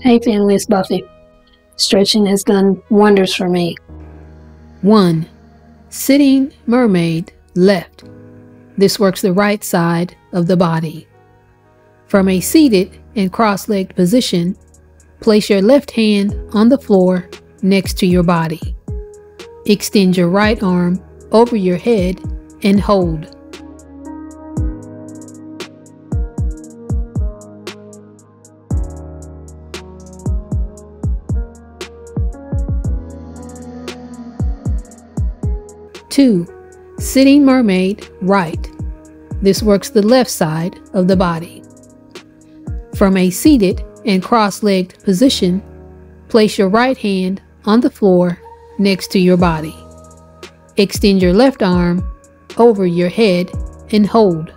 Hey family, it's Buffy. Stretching has done wonders for me. 1. Sitting mermaid left. This works the right side of the body. From a seated and cross-legged position, place your left hand on the floor next to your body. Extend your right arm over your head and hold. Two, sitting mermaid right. This works the left side of the body. From a seated and cross-legged position, place your right hand on the floor next to your body. Extend your left arm over your head and hold.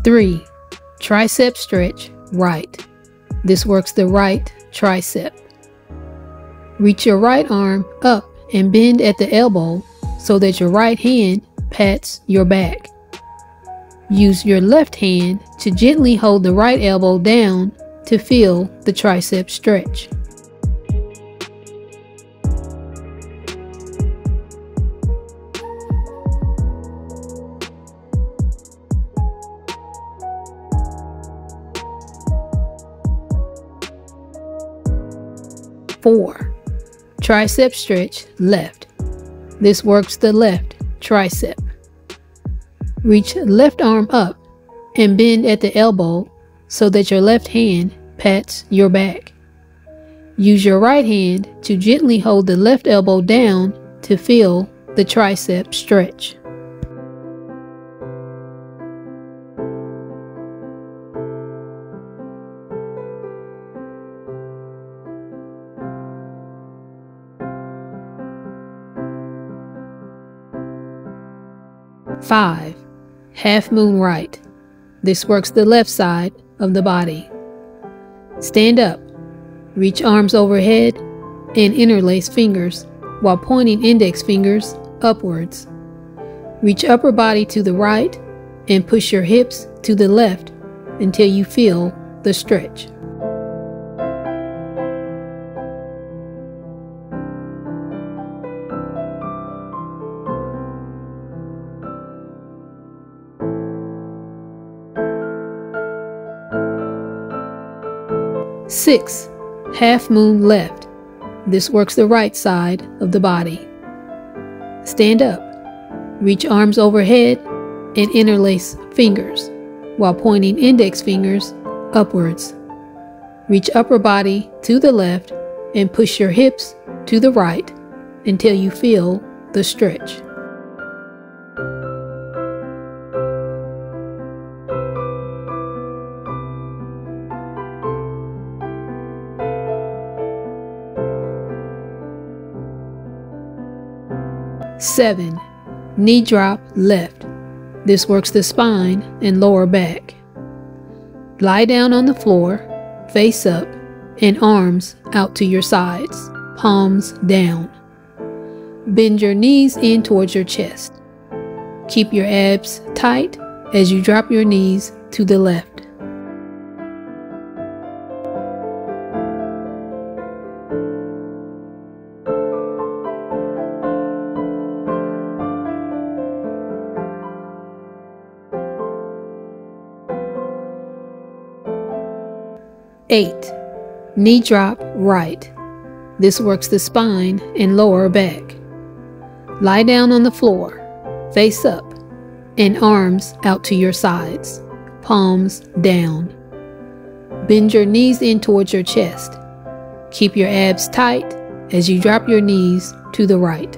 Three, tricep stretch right. This works the right tricep. Reach your right arm up and bend at the elbow so that your right hand pats your back. Use your left hand to gently hold the right elbow down to feel the tricep stretch. Four, tricep stretch left. This works the left tricep. Reach left arm up and bend at the elbow so that your left hand pats your back. Use your right hand to gently hold the left elbow down to feel the tricep stretch. Five, half moon right. This works the left side of the body. Stand up, reach arms overhead, and interlace fingers while pointing index fingers upwards. Reach upper body to the right and push your hips to the left until you feel the stretch. Six, half moon left. This works the right side of the body. Stand up, reach arms overhead, and interlace fingers while pointing index fingers upwards. Reach upper body to the left and push your hips to the right until you feel the stretch. Seven, knee drop left. This works the spine and lower back. Lie down on the floor, face up, and arms out to your sides, palms down. Bend your knees in towards your chest. Keep your abs tight as you drop your knees to the left. 8, knee drop right. This works the spine and lower back. Lie down on the floor, face up, and arms out to your sides, palms down. Bend your knees in towards your chest. Keep your abs tight as you drop your knees to the right.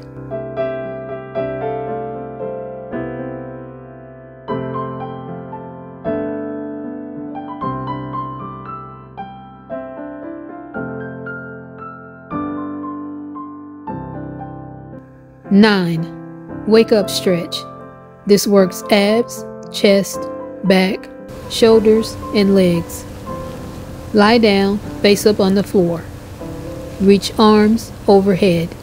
Nine, wake up stretch. This works abs, chest, back, shoulders, and legs. Lie down, face up on the floor. Reach arms overhead.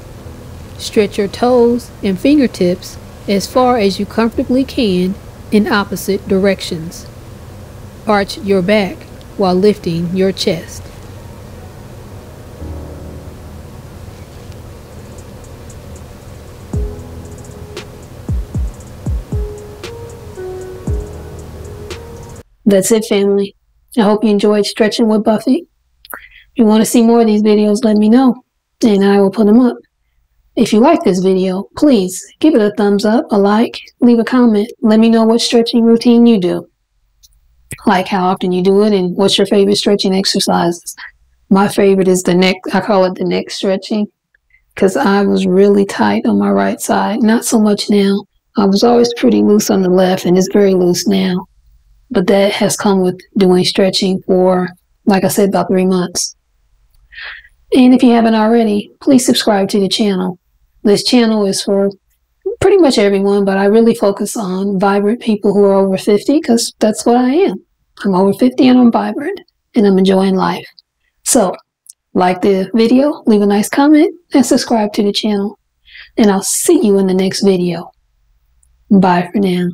Stretch your toes and fingertips as far as you comfortably can in opposite directions. Arch your back while lifting your chest. That's it, family. I hope you enjoyed stretching with Buffy. If you want to see more of these videos, let me know, and I will put them up. If you like this video, please give it a thumbs up, a like, leave a comment. Let me know what stretching routine you do, like how often you do it, and what's your favorite stretching exercises. My favorite is the neck. I call it the neck stretching because I was really tight on my right side. Not so much now. I was always pretty loose on the left, and it's very loose now. But that has come with doing stretching for, like I said, about 3 months. And if you haven't already, please subscribe to the channel. This channel is for pretty much everyone, but I really focus on vibrant people who are over 50 because that's what I am. I'm over 50 and I'm vibrant and I'm enjoying life. So, like the video, leave a nice comment, and subscribe to the channel. And I'll see you in the next video. Bye for now.